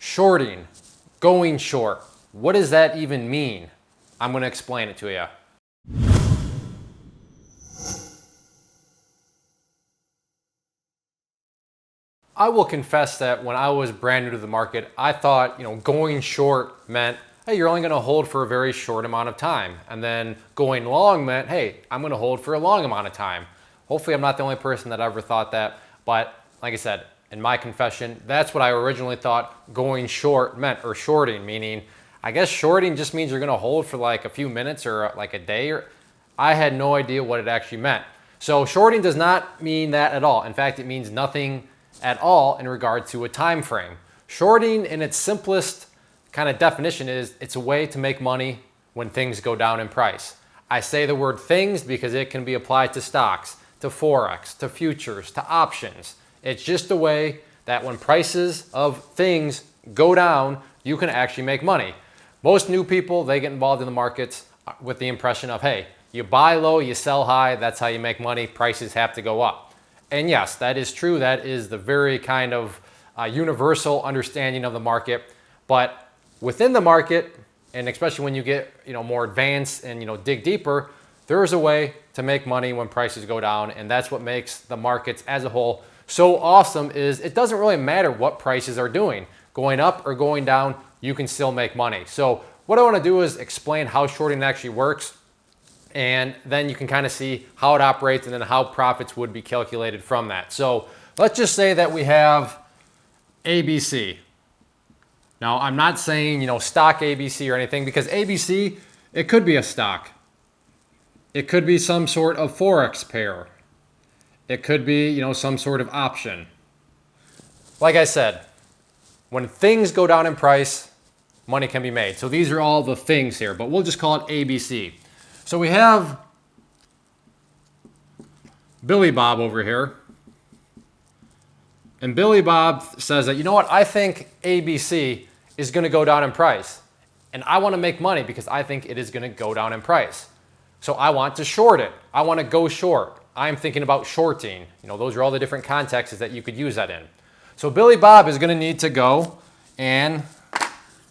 Shorting, going short. What does that even mean? I'm going to explain it to you. I will confess that when I was brand new to the market, I thought, going short meant, hey, you're only going to hold for a very short amount of time. And then going long meant, hey, I'm going to hold for a long amount of time. Hopefully I'm not the only person that ever thought that. But like I said, in my confession, that's what I originally thought going short meant, or shorting, meaning, I guess shorting just means you're going to hold for like a few minutes or like a day. I had no idea what it actually meant. So shorting does not mean that at all. In fact, it means nothing at all in regard to a time frame. Shorting in its simplest kind of definition is it's a way to make money when things go down in price. I say the word things because it can be applied to stocks, to Forex, to futures, to options. It's just a way that when prices of things go down, you can actually make money. Most new people, they get involved in the markets with the impression of, hey, you buy low, you sell high, that's how you make money, prices have to go up. And yes, that is true. That is the very kind of universal understanding of the market. But within the market, and especially when you get more advanced and dig deeper, there is a way to make money when prices go down, and that's what makes the markets as a whole so awesome. Is it doesn't really matter what prices are doing, going up or going down, you can still make money. So what I want to do is explain how shorting actually works. And then you can kind of see how it operates and then how profits would be calculated from that. So let's just say that we have ABC. Now, I'm not saying, stock ABC or anything, because ABC, it could be a stock. It could be some sort of Forex pair. It could be, some sort of option. Like I said, when things go down in price, money can be made. So these are all the things here, but we'll just call it ABC. So we have Billy Bob over here. And Billy Bob says that, I think ABC is going to go down in price. And I want to make money because I think it is going to go down in price. So I want to short it. I want to go short. I'm thinking about shorting. Those are all the different contexts that you could use that in. So Billy Bob is going to need to go and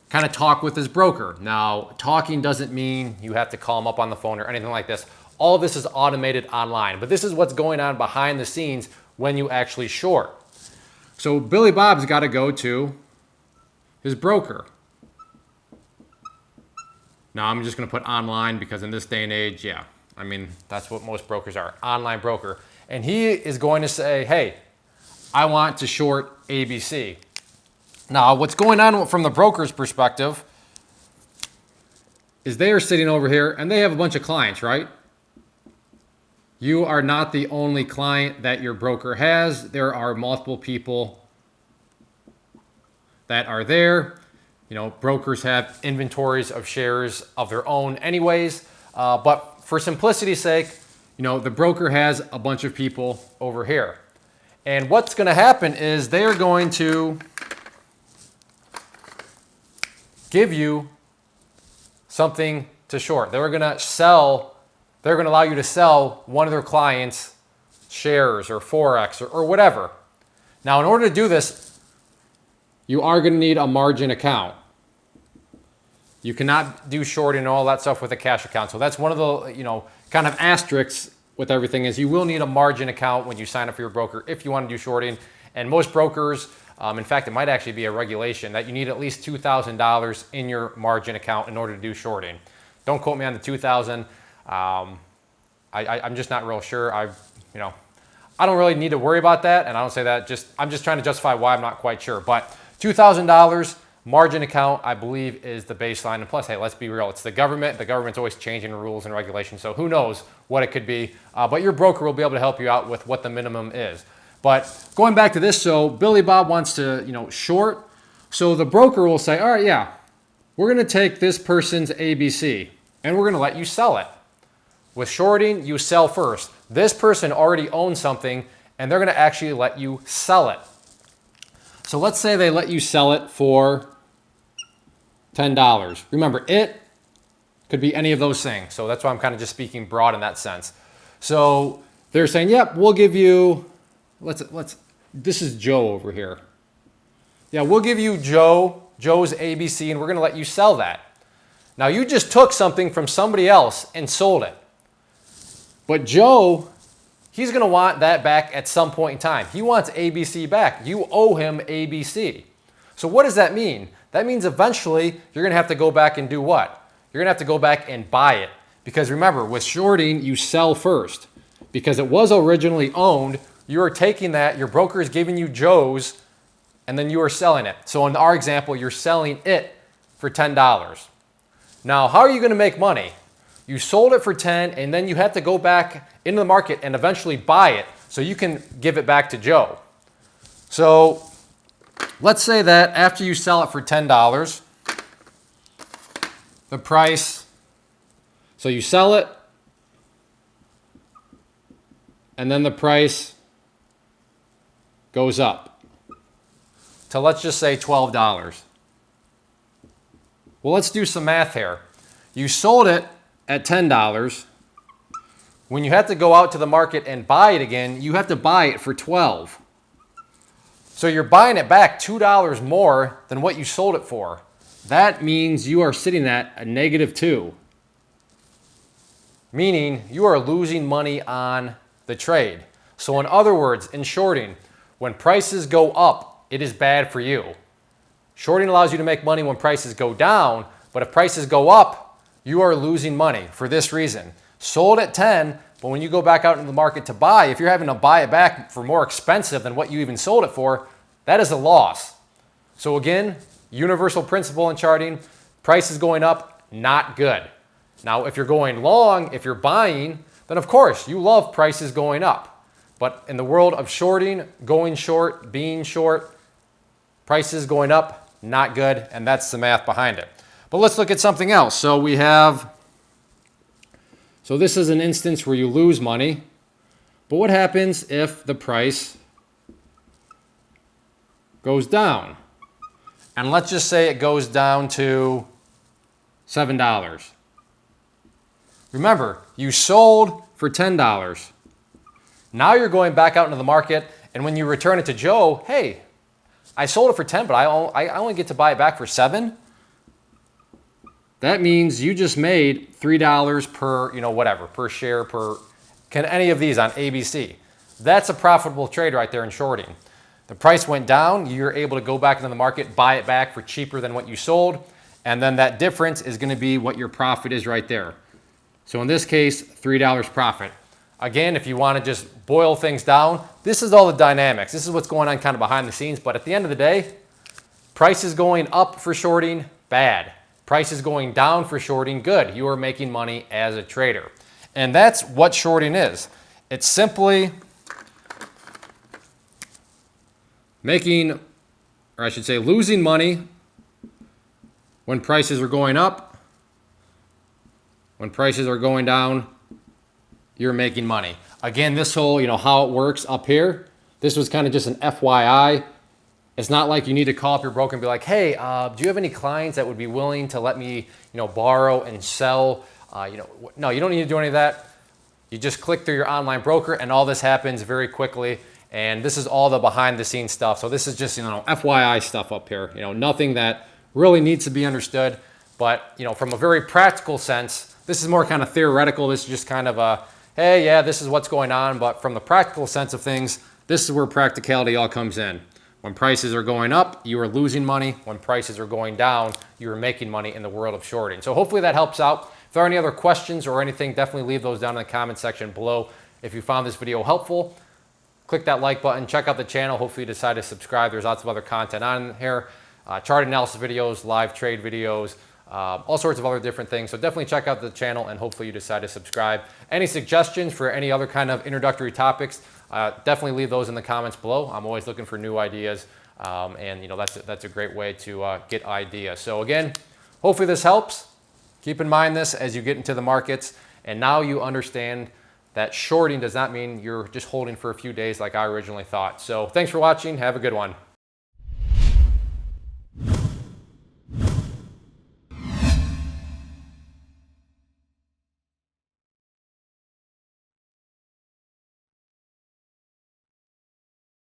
kind of talk with his broker. Now, talking doesn't mean you have to call him up on the phone or anything like this. All of this is automated online, but this is what's going on behind the scenes when you actually short. So Billy Bob's got to go to his broker. Now, I'm just going to put online because in this day and age, that's what most brokers are, online broker. And he is going to say, hey, I want to short ABC. Now, what's going on from the broker's perspective is they are sitting over here and they have a bunch of clients, right? You are not the only client that your broker has. There are multiple people that are there. Brokers have inventories of shares of their own anyways. But for simplicity's sake, the broker has a bunch of people over here. And what's going to happen is they are going to give you something to short. They're going to allow you to sell one of their clients' shares or Forex or whatever. Now, in order to do this, you are going to need a margin account. You cannot do shorting and all that stuff with a cash account. So that's one of the, kind of asterisks with everything is you will need a margin account when you sign up for your broker if you want to do shorting. And most brokers, in fact, it might actually be a regulation that you need at least $2,000 in your margin account in order to do shorting. Don't quote me on the 2,000. I'm just not real sure. I don't really need to worry about that, and I don't say that. I'm just trying to justify why I'm not quite sure. But $2,000 margin account, I believe, is the baseline. And plus, hey, let's be real. It's the government. The government's always changing rules and regulations, so who knows what it could be. But your broker will be able to help you out with what the minimum is. But going back to this, so Billy Bob wants to, short. So the broker will say, all right, yeah, we're going to take this person's ABC and we're going to let you sell it. With shorting, you sell first. This person already owns something and they're going to actually let you sell it. So let's say they let you sell it for $10. Remember, it could be any of those things. So that's why I'm kind of just speaking broad in that sense. So they're saying, yep, we'll give you, this is Joe over here. Yeah, we'll give you Joe's ABC, and we're going to let you sell that. Now, you just took something from somebody else and sold it. But Joe, he's going to want that back at some point in time. He wants ABC back. You owe him ABC. So what does that mean? That means eventually you're going to have to go back and do what? You're going to have to go back and buy it. Because remember, with shorting, you sell first. Because it was originally owned, you are taking that, your broker is giving you Joe's, and then you are selling it. So in our example, you're selling it for $10. Now, how are you going to make money? You sold it for 10, and then you have to go back into the market and eventually buy it so you can give it back to Joe. So let's say that after you sell it for $10, the price, so you sell it, and then the price goes up to, let's just say, $12. Well, let's do some math here. You sold it at $10. When you have to go out to the market and buy it again, you have to buy it for $12. So you're buying it back $2 more than what you sold it for. That means you are sitting at a -2, meaning you are losing money on the trade. So in other words, in shorting, when prices go up, it is bad for you. Shorting allows you to make money when prices go down, but if prices go up, you are losing money for this reason. Sold at 10, but when you go back out into the market to buy, if you're having to buy it back for more expensive than what you even sold it for, that is a loss. So again, universal principle in charting, prices going up, not good. Now, if you're going long, if you're buying, then of course you love prices going up. But in the world of shorting, going short, being short, prices going up, not good, and that's the math behind it. But let's look at something else. So this is an instance where you lose money. But what happens if the price goes down? And let's just say it goes down to $7. Remember, you sold for $10. Now you're going back out into the market, and when you return it to Joe, hey, I sold it for 10, but I only get to buy it back for 7. That means you just made $3 per, per share, any of these on ABC. That's a profitable trade right there in shorting. The price went down, you're able to go back into the market, buy it back for cheaper than what you sold, and then that difference is going to be what your profit is right there. So in this case, $3 profit. Again, if you want to just boil things down, this is all the dynamics. This is what's going on kind of behind the scenes. But at the end of the day, prices going up for shorting, bad. Prices going down for shorting, good. You are making money as a trader. And that's what shorting is. It's simply losing money when prices are going up. When prices are going down, you're making money. Again, this whole, how it works up here, this was kind of just an FYI. It's not like you need to call up your broker and be like, hey, do you have any clients that would be willing to let me, borrow and sell? No, you don't need to do any of that. You just click through your online broker and all this happens very quickly. And this is all the behind the scenes stuff. So this is just, FYI stuff up here, nothing that really needs to be understood. But, from a very practical sense, this is more kind of theoretical. This is just kind of a, hey, yeah, this is what's going on. But from the practical sense of things, this is where practicality all comes in. When prices are going up, you are losing money. When prices are going down, you are making money in the world of shorting. So hopefully that helps out. If there are any other questions or anything, definitely leave those down in the comment section below. If you found this video helpful, click that like button, check out the channel. Hopefully you decide to subscribe. There's lots of other content on here, chart analysis videos, live trade videos, all sorts of other different things. So definitely check out the channel and hopefully you decide to subscribe. Any suggestions for any other kind of introductory topics, definitely leave those in the comments below. I'm always looking for new ideas, and that's a great way to get ideas. So again, hopefully this helps. Keep in mind this as you get into the markets, and now you understand that shorting does not mean you're just holding for a few days like I originally thought. So thanks for watching. Have a good one.